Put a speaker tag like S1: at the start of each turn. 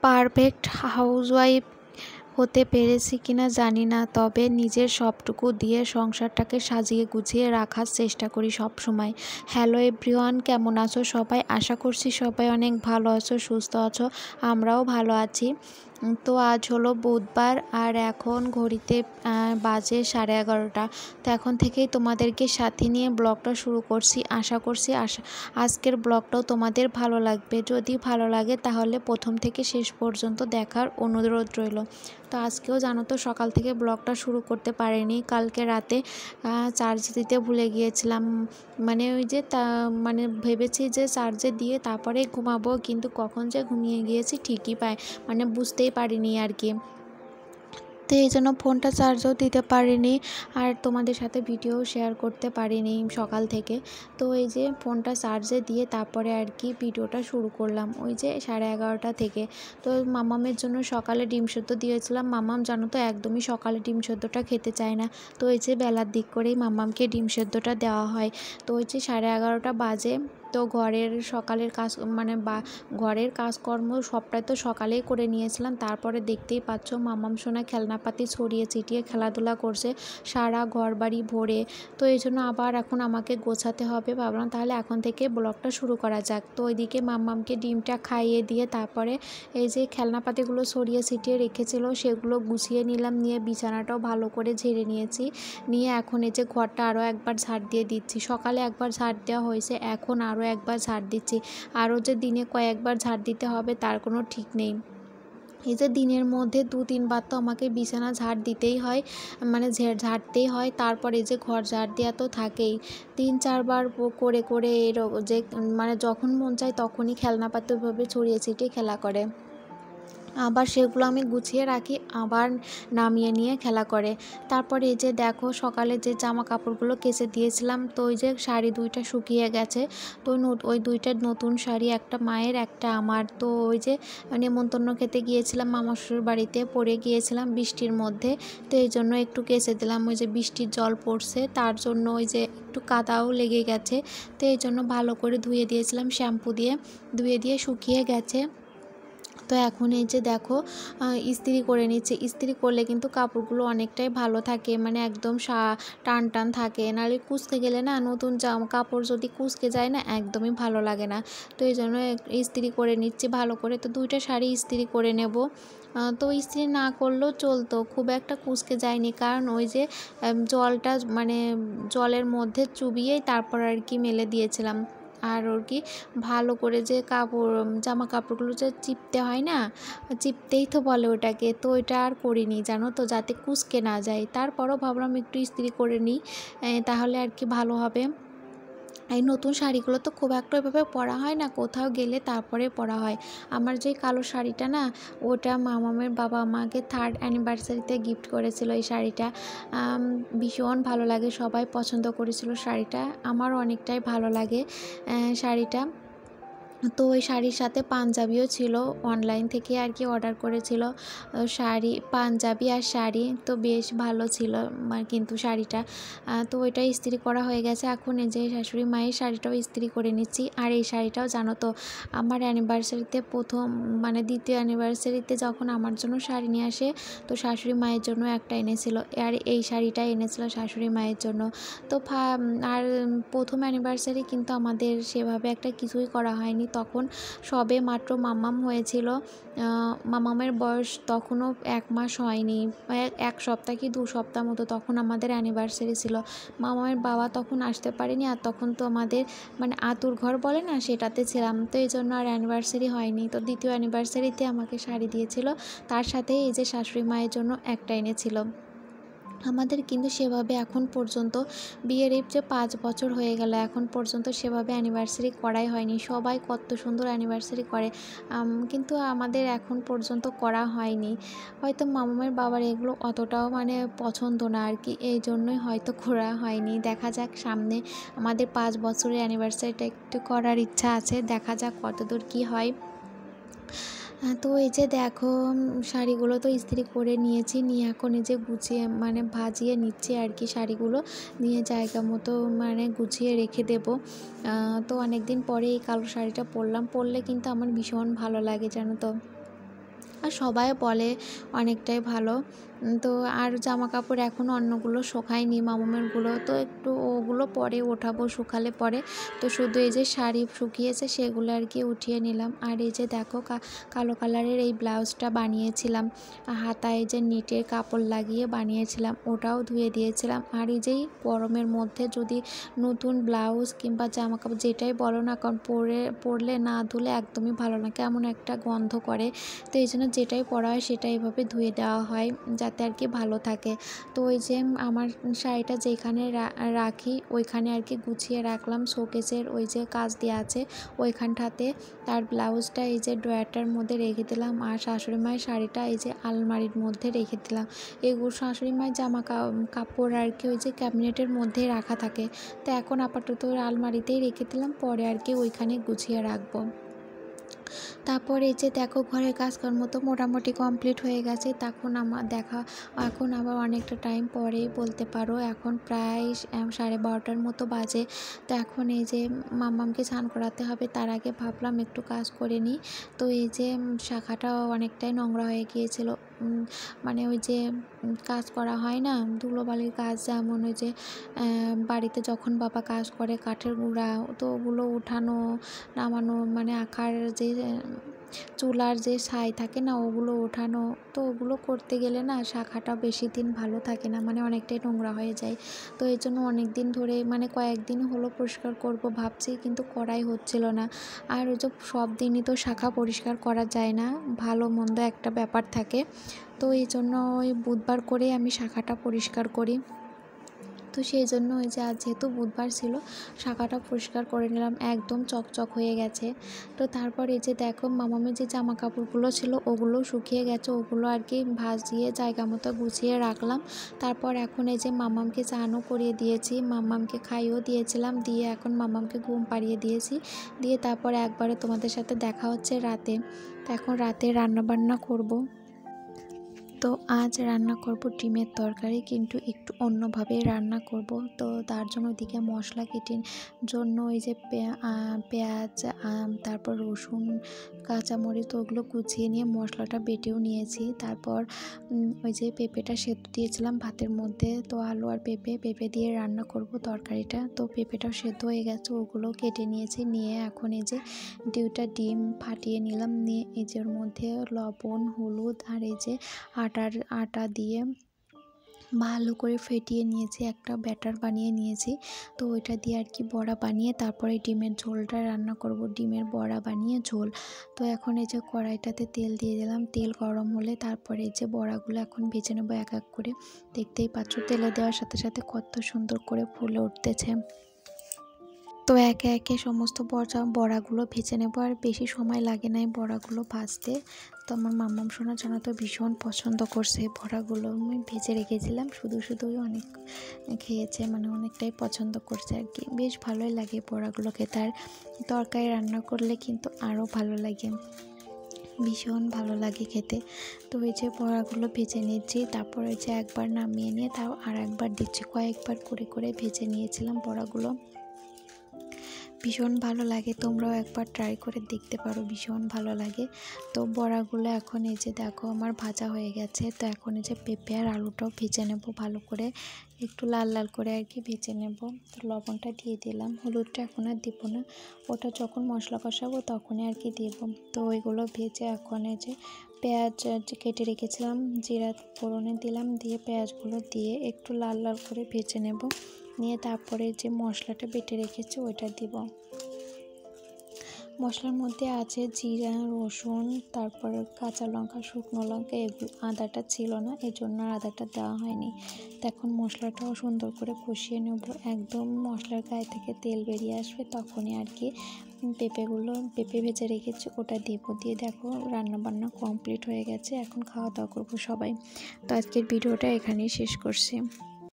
S1: Perfect housewife হতে পেরেছি কিনা জানি না, তবে নিজের সবটুকু দিয়ে সংসারটাকে সাজিয়ে গুছিয়ে রাখার চেষ্টা করি সব সময়। হ্যালো এভরিওয়ান, কেমন আছো সবাই? আশা করছি সবাই অনেক ভালো আছো, সুস্থ আছো। আমরাও ভালো আছি। তো আজ হলো বুধবার, আর এখন ঘড়িতে বাজে 11:30। তো এখন থেকেই তোমাদেরকে সাথে নিয়ে ব্লগটা শুরু করছি। আশা করছি আজকের ব্লগটাও তোমাদের ভালো লাগবে। যদি ভালো লাগে তাহলে প্রথম থেকে শেষ পর্যন্ত দেখার অনুরোধ রইল। তো আজকেও জানো তো সকাল থেকে ব্লগটা শুরু করতে পারিনি। কালকে রাতে চার্জ দিতে ভুলে গিয়েছিলাম। মানে ওই যে মানে ভেবেছি যে চার্জে দিয়ে তারপরে ঘুমাবো, কিন্তু কখন যে ঘুমিয়ে গিয়েছি ঠিকই মানে বুঝতেই পারিনি আর কি। তো এই জন্য ফোনটা চার্জও দিতে পারিনি, আর তোমাদের সাথে ভিডিও শেয়ার করতে পারিনি সকাল থেকে। তো এই যে ফোনটা চার্জে দিয়ে তারপরে আর কি ভিডিওটা শুরু করলাম ওই যে 11:30 থেকে। তো মামামের জন্য সকালে ডিম সেদ্ধ দিয়েছিলাম। মামাম জানো তো একদমই সকালে ডিম সেদ্ধটা খেতে চায় না। তো এই যে বেলার দিক করেই মামামকে ডিম সেদ্ধটা দেওয়া হয়। তো ওই যে 11:30 বাজে। তো ঘরের সকালের কাজ মানে ঘরের কাজকর্ম সবটাই তো সকালেই করে নিয়েছিলাম। তারপরে দেখতেই পাচ্ছ মামাম সোনা খেলনাপাতি ছড়িয়ে ছিটিয়ে খেলাধুলা করছে সারা ঘর বাড়ি ভরে। তো এই জন্য আবার এখন আমাকে গোছাতে হবে। ভাবলাম তাহলে এখন থেকে ব্লগটা শুরু করা যাক। তো ওইদিকে মামামকে ডিমটা খাইয়ে দিয়ে তারপরে এই যে খেলনাপাতিগুলো ছড়িয়ে ছিটিয়ে রেখেছিল সেগুলো গুছিয়ে নিলাম, নিয়ে বিছানাটাও ভালো করে ঝেড়ে নিয়েছি। নিয়ে এখন এই যে ঘরটা আরও একবার ঝাড় দিয়ে দিচ্ছি। সকালে একবার ঝাড় দেওয়া হয়েছে, এখন আরও একবার ঝাড় দিচ্ছি। আরও যে দিনে কয়েকবার ঝাড় দিতে হবে তার কোনো ঠিক নেই। এই যে দিনের মধ্যে 2-3 বার তো আমাকে বিছানা ঝাড় দিতেই হয়, মানে ঝাড়তেই হয়। তারপরে যে ঘর ঝাড় দেওয়া তো থাকেই। 3-4 বার করে করে যে মানে যখন মন চায় তখনই খেলনাপাতি ওইভাবে ছড়িয়ে ছিটিয়ে খেলা করে। আবার সেগুলো আমি গুছিয়ে রাখি, আবার নামিয়ে নিয়ে খেলা করে। তারপরে এই যে দেখো সকালে যে জামা কাপড়গুলো কেচে দিয়েছিলাম, তো ওই যে শাড়ি 2টা শুকিয়ে গেছে। তো ওই 2টা নতুন শাড়ি, একটা মায়ের একটা আমার। তো ওই যে নেমন্তন্ন খেতে গিয়েছিলাম মামা শ্বশুর বাড়িতে, পড়ে গিয়েছিলাম বৃষ্টির মধ্যে। তো এই জন্য একটু কেচে দিলাম। ওই যে বৃষ্টির জল পড়ছে তার জন্য ওই যে একটু কাদাও লেগে গেছে। তো এই জন্য ভালো করে ধুয়ে দিয়েছিলাম, শ্যাম্পু দিয়ে ধুয়ে দিয়ে শুকিয়ে গেছে। তো এখন এই যে দেখো ইস্ত্রি করে নিচ্ছে। ইস্ত্রি করলে কিন্তু কাপড়গুলো অনেকটাই ভালো থাকে, মানে একদম টান টান থাকে। নাহলে কুঁচকে গেলে না, নতুন জামা কাপড় যদি কুঁচকে যায় না একদমই ভালো লাগে না। তো এই জন্য ইস্ত্রি করে নিচ্ছি ভালো করে। তো 2টা শাড়ি ইস্ত্রি করে নেব। তো ইস্ত্রি না করলেও চলতো, খুব একটা কুঁচকে যায়নি, কারণ ওই যে জলটা মানে জলের মধ্যে চুবিয়েই তারপর আর কি মেলে দিয়েছিলাম। আর ওর কি ভালো করে যে জামা কাপড়গুলো যে চিপতে হয় না, চিপতেই তো বলে ওটাকে, তো ওইটা আর করিনি জানো তো, যাতে কুঁচকে না যায়। তারপরও ভাবলাম একটু ইস্ত্রি করে নিই, তাহলে আর কি ভালো হবে। এই নতুন শাড়িগুলো তো খুব একটা ওইভাবে পরা হয় না, কোথাও গেলে তারপরে পরা হয়। আমার যে কালো শাড়িটা না, ওটা মামামের বাবা আমাকে 3rd অ্যানিভার্সারিতে গিফট করেছিল। এই শাড়িটা ভীষণ ভালো লাগে, সবাই পছন্দ করেছিল শাড়িটা, আমারও অনেকটাই ভালো লাগে শাড়িটা। তো ওই শাড়ির সাথে পাঞ্জাবিও ছিল, অনলাইন থেকে আর কি অর্ডার করেছিল শাড়ি, পাঞ্জাবি আর শাড়ি। তো বেশ ভালো ছিল কিন্তু শাড়িটা। তো ওইটা ইস্ত্রি করা হয়ে গেছে। এখন এই যে শাশুড়ি মায়ের শাড়িটাও ইস্ত্রি করে নিচ্ছি। আর এই শাড়িটাও জানো তো আমার অ্যানিভার্সারিতে মানে দ্বিতীয় অ্যানিভার্সারিতে যখন আমার জন্য শাড়ি নিয়ে আসে, তো শাশুড়ি মায়ের জন্য একটা এনেছিল, আর এই শাড়িটা এনেছিল শাশুড়ি মায়ের জন্য। তো আর প্রথম অ্যানিভার্সারি কিন্তু আমাদের সেভাবে একটা কিছুই করা হয়নি, তখন সবে মাত্র মাম্মাম হয়েছিল। মাম্মামের বয়স তখনও 1 মাস হয়নি, 1 সপ্তাহ কি 2 সপ্তাহ মতো, তখন আমাদের অ্যানিভার্সারি ছিল। মামামের বাবা তখন আসতে পারেনি, আর তখন তো আমাদের মানে আতুর ঘর বলে না, সেটাতে ছিলাম। তো এই জন্য আর অ্যানিভার্সারি হয়নি। তো দ্বিতীয় অ্যানিভার্সারিতে আমাকে শাড়ি দিয়েছিল, তার সাথে এই যে শাশুড়ি মায়ের জন্য একটা এনেছিল। আমাদের কিন্তু সেভাবে এখন পর্যন্ত বিয়ের এই যে 5 বছর হয়ে গেল, এখন পর্যন্ত সেভাবে অ্যানিভার্সারি করাই হয়নি। সবাই কত সুন্দর অ্যানিভার্সারি করে, কিন্তু আমাদের এখন পর্যন্ত করা হয়নি। হয়তো মামামের বাবার এগুলো অতটাও মানে পছন্দ না আর কি, এই জন্যই হয়তো করা হয়নি। দেখা যাক সামনে আমাদের 5 বছরের অ্যানিভার্সারিটা একটু করার ইচ্ছা আছে, দেখা যাক কতদূর কী হয়। তো এই যে দেখো শাড়িগুলো তো ইস্ত্রি করে নিয়েছি, নিয়ে এখন এই যে গুছিয়ে মানে ভাজিয়ে নিচ্ছি আর কি, শাড়িগুলো নিয়ে জায়গা মতো মানে গুছিয়ে রেখে দেব। তো অনেক দিন পরে এই কালো শাড়িটা পরলাম, পরলে কিন্তু আমার ভীষণ ভালো লাগে জানো তো। আর সবাই বলে অনেকটাই ভালো। তো আর জামা কাপড় এখনও অন্যগুলো শুকায়নি মামুমেরগুলো, তো একটু ওগুলো পরে ওঠাবো শুকালে পরে। তো শুধু এই যে শাড়ি শুকিয়েছে সেগুলো আর কি উঠিয়ে নিলাম। আর এই যে দেখো কালো কালারের এই ব্লাউজটা বানিয়েছিলাম, হাতায় যে নিটের কাপড় লাগিয়ে বানিয়েছিলাম, ওটাও ধুয়ে দিয়েছিলাম। আর এই যেই গরমের মধ্যে যদি নতুন ব্লাউজ কিংবা জামা কাপড় যেটাই বলো না কারণ পরলে না ধুলে একদমই ভালো না, কেমন একটা গন্ধ করে। তো এই জন্য যেটাই পরা হয় সেটা এভাবে ধুয়ে দেওয়া হয় যাতে আর কি ভালো থাকে। তো ওই যে আমার শাড়িটা যেখানে রাখি ওইখানে আর কি গুছিয়ে রাখলাম, শোকেসের ওই যে কাজ দেওয়া আছে ওইখানটাতে। তার ব্লাউজটা এই যে ড্রয়ারটার মধ্যে রেখে দিলাম, আর শাশুড়ি মায়ের শাড়িটা এই যে আলমারির মধ্যে রেখে দিলাম। এগুলো শাশুড়ি মায়ের জামা কাপড় আর কি ওই যে ক্যাবিনেটের মধ্যেই রাখা থাকে। তো এখন আপাতত আলমারিতেই রেখে দিলাম, পরে আর কি ওইখানে গুছিয়ে রাখবো। তারপর এই যে দেখো ঘরের কাজকর্ম তো মোটামুটি কমপ্লিট হয়ে গেছে। তখন এখন আবার অনেকটা টাইম পরে বলতে পারো, এখন প্রায় 12:30টার মতো বাজে। তো এখন এই যে মাম্মামকে স্নান করাতে হবে, তার আগে ভাবলাম একটু কাজ করে নিই। তো এই যে শাখাটা অনেকটাই নোংরা হয়ে গিয়েছিল, মানে ওই যে কাজ করা হয় না ধুলোবালির কাজ, যেমন ওই যে বাড়িতে যখন বাবা কাজ করে কাঠের গুঁড়া, তো ওগুলো উঠানো নামানো, মানে আঁকার যে চুলার যে ছাই থাকে না ওগুলো ওঠানো, তো ওগুলো করতে গেলে না শাখাটা বেশি দিন ভালো থাকে না, মানে অনেকটাই নোংরা হয়ে যায়। তো এই জন্য অনেক দিন ধরে মানে কয়েকদিন হলো পরিষ্কার করব ভাবছি, কিন্তু করাই হচ্ছিল না। আর ওই যে সব দিনই তো শাখা পরিষ্কার করা যায় না, ভালো মন্দ একটা ব্যাপার থাকে। তো এই জন্য ওই বুধবার করে আমি শাখাটা পরিষ্কার করি। তো সেই জন্য ওই যে আজ যেহেতু বুধবার ছিল শাখাটা পরিষ্কার করে নিলাম, একদম চকচক হয়ে গেছে। তো তারপর এই যে দেখো মামামের যে জামা কাপড়গুলো ছিল ওগুলো শুকিয়ে গেছে, ওগুলো আর কি ভাঁজ দিয়ে জায়গা মতো গুছিয়ে রাখলাম। তারপর এখন এই যে মামামকে চানও করিয়ে দিয়েছি, মামামকে খাইয়েও দিয়েছিলাম, দিয়ে এখন মামামকে ঘুম পাড়িয়ে দিয়েছি। দিয়ে তারপর একবারে তোমাদের সাথে দেখা হচ্ছে রাতে। তো এখন রাতে রান্নাবান্না করব। তো আজ রান্না করব ডিমের তরকারি, কিন্তু একটু অন্যভাবে রান্না করব। তো তার জন্য ওইদিকে মশলা কেটে জন্য ওই যে পেঁয়াজ, তারপর রসুন, কাঁচামরিচ ওগুলো কুচিয়ে নিয়ে মশলাটা বেটেও নিয়েছি। তারপর ওই যে পেঁপেটা সেদ্ধ দিয়েছিলাম ভাতের মধ্যে, তো আলু আর পেঁপে দিয়ে রান্না করব তরকারিটা। তো পেঁপেটাও সেদ্ধ হয়ে গেছে, ওগুলো কেটে নিয়েছি, নিয়ে এখন এই যে 2টা ডিম ফাটিয়ে নিলাম, নিয়ে এই যে ওর মধ্যে লবণ, হলুদ আর এই যে আটা দিয়ে ভালো করে ফেটিয়ে নিয়েছি, একটা ব্যাটার বানিয়ে নিয়েছি। তো ওইটা দিয়ে আর কি বড়া বানিয়ে তারপরে ডিমের ঝোলটা রান্না করব, ডিমের বড়া বানিয়ে ঝোল। তো এখন এই যে কড়াইটাতে তেল দিয়ে দিলাম, তেল গরম হলে তারপরে এই যে বড়াগুলো এখন ভেজে নেবো এক এক করে। দেখতেই পাচ্ছ তেলে দেওয়ার সাথে সাথে কত সুন্দর করে ফুলে উঠতেছে। তো একে একে সমস্ত বড়াগুলো ভেজে নেব, আর বেশি সময় লাগে না এই বড়াগুলো ভাজতে। তো আমার মাম্মাম সোনার জন্য তো ভীষণ পছন্দ করছে বড়াগুলো, আমি ভেজে রেখেছিলাম, শুধুই অনেক খেয়েছে, মানে অনেকটাই পছন্দ করছে আর কি। বেশ ভালোই লাগে বড়াগুলো খেতে, আর তরকারি রান্না করলে কিন্তু আরও ভালো লাগে, ভীষণ ভালো লাগে খেতে। তো এই যে বড়াগুলো ভেজে নিচ্ছি, তারপর এই যে একবার নামিয়ে নিয়ে তাও আর একবার দিচ্ছি, কয়েকবার করে ভেজে নিয়েছিলাম বড়াগুলো। ভীষণ ভালো লাগে, তোমরাও একবার ট্রাই করে দেখতে পারো, ভীষণ ভালো লাগে। তো বড়াগুলো এখন এই যে দেখো আমার ভাজা হয়ে গেছে। তো এখন এই যে পেঁপে আর আলুটাও ভেজে নেব ভালো করে, একটু লাল লাল করে আর কি ভেজে নেব। তো লবণটা দিয়ে দিলাম, হলুদটা এখন আর দিব না, ওটা যখন মশলা কষাবো তখনই আর কি দেব। তো ওইগুলো ভেজে এখন এই যে পেঁয়াজ কেটে রেখেছিলাম জিরা ফোড়নে দিলাম, দিয়ে পেঁয়াজগুলো দিয়ে একটু লাল লাল করে ভেজে নেব, নিয়ে তারপরে যে মশলাটা বেটে রেখেছি ওইটা দিব। মশলার মধ্যে আছে জিরা, রসুন, তারপর কাঁচা লঙ্কা, শুকনো লঙ্কা, এগুলো আদাটা ছিল না এজন্য আদাটা দেওয়া হয়নি। তো এখন মশলাটাও সুন্দর করে কষিয়ে নেব, একদম মশলার গায়ে থেকে তেল বেরিয়ে আসবে তখনই আর কি পেঁপে ভেজে রেখেছি ওটা দেব। দিয়ে দেখো রান্নাবান্না কমপ্লিট হয়ে গেছে, এখন খাওয়া দাওয়া করবো সবাই। তো আজকের ভিডিওটা এখানেই শেষ করছি।